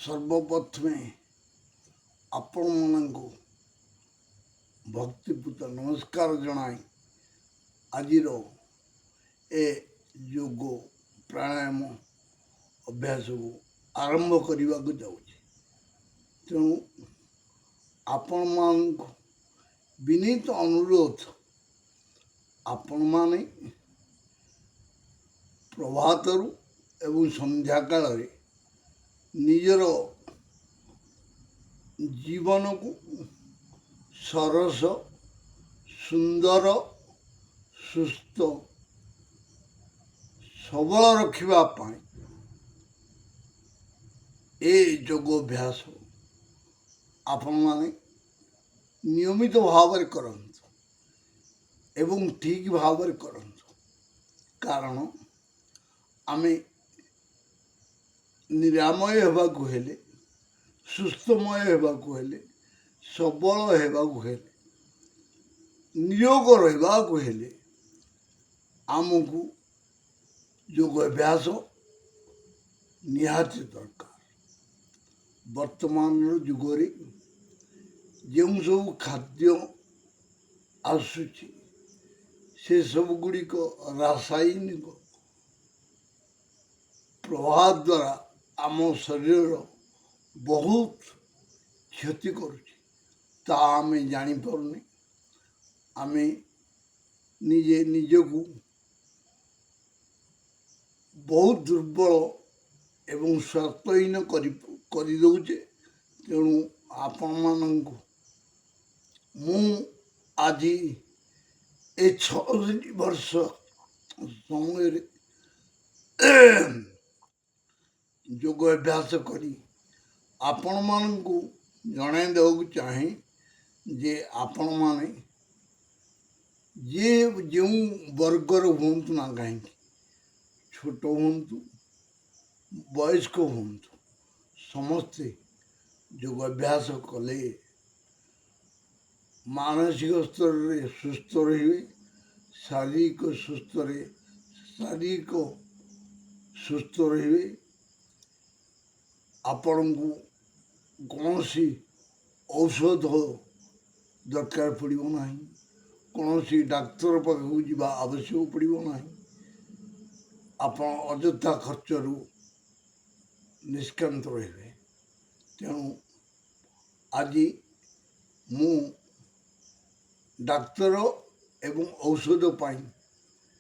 ସର୍ବପ୍ରଥମେ ଆପଣମାନଙ୍କୁ ଭକ୍ତିପୂତ ନମସ୍କାର ଜଣାଇ ଆଜିର ଏ ଯୋଗ ପ୍ରାଣାୟାମ ଅଭ୍ୟାସକୁ ଆରମ୍ଭ କରିବାକୁ ଯାଉଛି। ତେଣୁ ଆପଣମାନଙ୍କୁ ବିନୀତ ଅନୁରୋଧ, ଆପଣମାନେ ପ୍ରଭାତରୁ ଏବଂ ସନ୍ଧ୍ୟା କାଳରେ ନିଜର ଜୀବନକୁ ସରସ, ସୁନ୍ଦର, ସୁସ୍ଥ, ସବଳ ରଖିବା ପାଇଁ ଏ ଯୋଗ ଅଭ୍ୟାସ ଆପଣମାନେ ନିୟମିତ ଭାବରେ କରନ୍ତୁ ଏବଂ ଠିକ୍ ଭାବରେ କରନ୍ତୁ। କାରଣ ଆମେ ନିରାମୟ ହେବାକୁ ହେଲେ, ସୁସ୍ଥମୟ ହେବାକୁ ହେଲେ, ସବଳ ହେବାକୁ ହେଲେ, ନିରୋଗ ରହିବାକୁ ହେଲେ ଆମକୁ ଯୋଗ ଅଭ୍ୟାସ ନିହାତି ଦରକାର। ବର୍ତ୍ତମାନର ଯୁଗରେ ଯେଉଁ ସବୁ ଖାଦ୍ୟ ଆସୁଛି ସେସବୁ ଗୁଡ଼ିକ ରାସାୟନିକ ପ୍ରଭାବ ଦ୍ୱାରା ଆମ ଶରୀରର ବହୁତ କ୍ଷତି କରୁଛି। ତାହା ଆମେ ଜାଣିପାରୁନି। ଆମେ ନିଜେ ନିଜକୁ ବହୁତ ଦୁର୍ବଳ ଏବଂ ସ୍ୱାସ୍ଥ୍ୟହୀନ କରିଦେଉଛେ। ତେଣୁ ଆପଣମାନଙ୍କୁ ମୁଁ ଆଜି ଏ 66 ବର୍ଷ ସମୟରେ ଯୋଗ ଅଭ୍ୟାସ କରି ଆପଣମାନଙ୍କୁ ଜଣାଇ ଦେବାକୁ ଚାହେଁ ଯେ ଆପଣମାନେ ଯେଉଁ ବର୍ଗର ହୁଅନ୍ତୁ ନା କାହିଁକି, ଛୋଟ ହୁଅନ୍ତୁ, ବୟସ୍କ ହୁଅନ୍ତୁ, ସମସ୍ତେ ଯୋଗ ଅଭ୍ୟାସ କଲେ ମାନସିକ ସ୍ତରରେ ସୁସ୍ଥ ରହିବେ, ଶାରୀରିକ ସୁସ୍ଥ ରହିବେ। ଆପଣଙ୍କୁ କୌଣସି ଔଷଧ ଦରକାର ପଡ଼ିବ ନାହିଁ, କୌଣସି ଡାକ୍ତର ପାଖକୁ ଯିବା ଆବଶ୍ୟକ ପଡ଼ିବ ନାହିଁ। ଆପଣ ଅଯଥା ଖର୍ଚ୍ଚରୁ ନିଷ୍କ୍ରାନ୍ତ ରହିବେ। ତେଣୁ ଆଜି ମୁଁ ଡାକ୍ତର ଏବଂ ଔଷଧ ପାଇଁ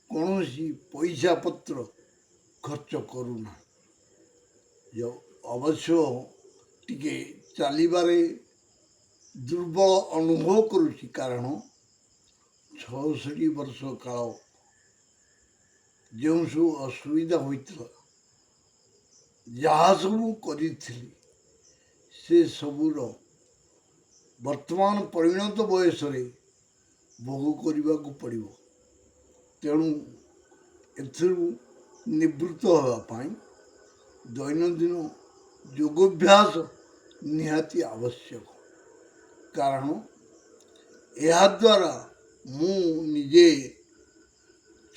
କୌଣସି ପଇସା ପତ୍ର ଖର୍ଚ୍ଚ କରୁନାହିଁ। ଅବଶ୍ୟ ଟିକେ ଚାଲିବାରେ ଦୁର୍ବଳ ଅନୁଭବ କରୁଛି, କାରଣ 66 ବର୍ଷ କାଳ ଯେଉଁ ସବୁ ଅସୁବିଧା ହୋଇଥିଲା, ଯାହା ସବୁ କରିଥିଲି, ସେ ସବୁର ବର୍ତ୍ତମାନ ପରିଣତ ବୟସରେ ଭୋଗ କରିବାକୁ ପଡ଼ିବ। ତେଣୁ ଏଥିରୁ ନିବୃତ୍ତ ହେବା ପାଇଁ ଦୈନନ୍ଦିନ ଯୋଗାଭ୍ୟାସ ନିହାତି ଆବଶ୍ୟକ। କାରଣ ଏହାଦ୍ୱାରା ମୁଁ ନିଜେ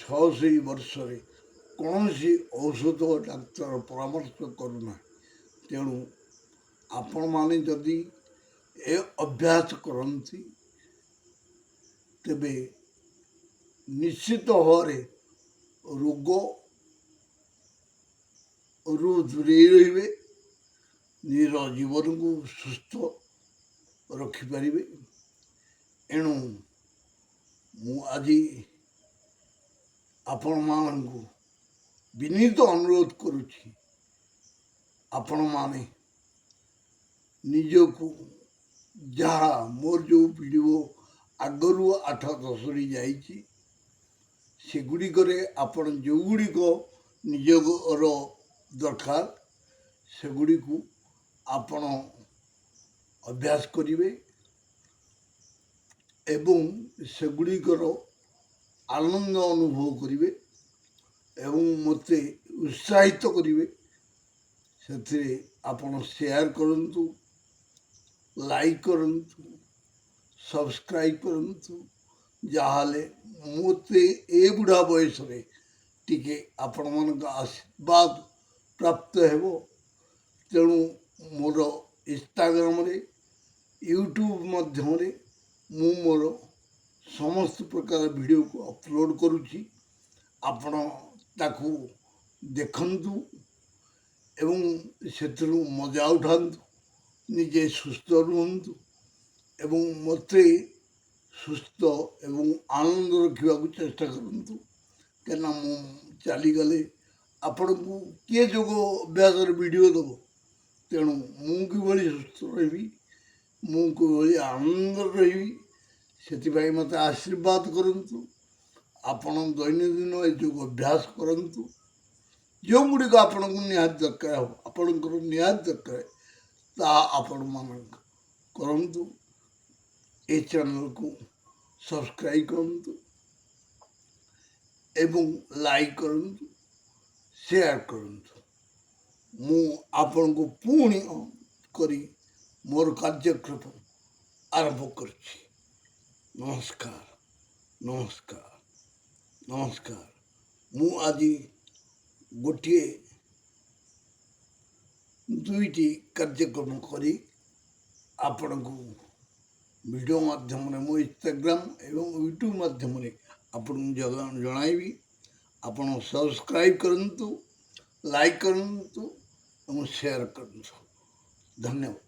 66 ବର୍ଷରେ କୌଣସି ଔଷଧ ଡାକ୍ତର ପରାମର୍ଶ କରୁନାହିଁ। ତେଣୁ ଆପଣମାନେ ଯଦି ଏ ଅଭ୍ୟାସ କରନ୍ତି ତେବେ ନିଶ୍ଚିତ ଭାବରେ ରୋଗରୁ ଦୂରେଇ ରହିବେ, ନିଜର ଜୀବନକୁ ସୁସ୍ଥ ରଖିପାରିବେ। ଏଣୁ ମୁଁ ଆଜି ଆପଣମାନଙ୍କୁ ବିନୀତ ଅନୁରୋଧ କରୁଛି, ଆପଣମାନେ ନିଜକୁ ଯାହା ମୋର ଯେଉଁ ଭିଡ଼ିଓ ଆଗରୁ 8-10ଟି ଯାଇଛି, ସେଗୁଡ଼ିକରେ ଆପଣ ଯେଉଁଗୁଡ଼ିକ ନିଜର ଦରକାର ସେଗୁଡ଼ିକୁ ଆପଣ ଅଭ୍ୟାସ କରିବେ ଏବଂ ସେଗୁଡ଼ିକର ଆନନ୍ଦ ଅନୁଭବ କରିବେ ଏବଂ ମୋତେ ଉତ୍ସାହିତ କରିବେ। ସେଥିରେ ଆପଣ ସେୟାର କରନ୍ତୁ, ଲାଇକ୍ କରନ୍ତୁ, ସବସ୍କ୍ରାଇବ୍ କରନ୍ତୁ। ଯାହାହେଲେ ମୋତେ ଏ ବୁଢ଼ା ବୟସରେ ଟିକେ ଆପଣମାନଙ୍କ ଆଶୀର୍ବାଦ ପ୍ରାପ୍ତ ହେବ। ତେଣୁ ମୋର ଇନଷ୍ଟାଗ୍ରାମରେ ୟୁଟ୍ୟୁବ୍ ମାଧ୍ୟମରେ ମୁଁ ମୋର ସମସ୍ତ ପ୍ରକାର ଭିଡ଼ିଓକୁ ଅପଲୋଡ଼ କରୁଛି। ଆପଣ ତାକୁ ଦେଖନ୍ତୁ ଏବଂ ସେଥିରୁ ମଜା ଉଠାନ୍ତୁ, ନିଜେ ସୁସ୍ଥ ରୁହନ୍ତୁ ଏବଂ ମୋତେ ସୁସ୍ଥ ଏବଂ ଆନନ୍ଦ ରଖିବାକୁ ଚେଷ୍ଟା କରନ୍ତୁ। କାହିଁକିନା ମୁଁ ଚାଲିଗଲେ ଆପଣଙ୍କୁ କିଏ ଯୋଗ ଅଭ୍ୟାସରେ ଭିଡ଼ିଓ ଦେବ? ତେଣୁ ମୁଁ କିଭଳି ସୁସ୍ଥ ରହିବି, ମୁଁ କିଭଳି ଆନନ୍ଦରେ ରହିବି, ସେଥିପାଇଁ ମୋତେ ଆଶୀର୍ବାଦ କରନ୍ତୁ। ଆପଣ ଦୈନନ୍ଦିନ ଏ ଯୋଗ ଅଭ୍ୟାସ କରନ୍ତୁ। ଯେଉଁଗୁଡ଼ିକ ଆପଣଙ୍କୁ ନିହାତି ଦରକାର ହେବ, ଆପଣଙ୍କର ନିହାତି ଦରକାର, ତାହା ଆପଣମାନଙ୍କ କରନ୍ତୁ। ଏ ଚ୍ୟାନେଲକୁ ସବସ୍କ୍ରାଇବ୍ କରନ୍ତୁ ଏବଂ ଲାଇକ୍ କରନ୍ତୁ, ସେୟାର କରନ୍ତୁ। ମୁଁ ଆପଣଙ୍କୁ ପୁଣି କରି ମୋର କାର୍ଯ୍ୟକ୍ରମ ଆରମ୍ଭ କରୁଛି। ନମସ୍କାର, ନମସ୍କାର, ନମସ୍କାର। ମୁଁ ଆଜି ଗୋଟିଏ ଦୁଇଟି କାର୍ଯ୍ୟକ୍ରମ କରି ଆପଣଙ୍କୁ ଭିଡ଼ିଓ ମାଧ୍ୟମରେ ମୋ ଇନଷ୍ଟାଗ୍ରାମ ଏବଂ ୟୁଟ୍ୟୁବ୍ ମାଧ୍ୟମରେ ଆପଣଙ୍କୁ ଜଣାଇବି। ଆପଣ ସବସ୍କ୍ରାଇବ୍ କରନ୍ତୁ, ଲାଇକ୍ କରନ୍ତୁ ଏବଂ ସେୟାର କରନ୍ତୁ। ଧନ୍ୟବାଦ।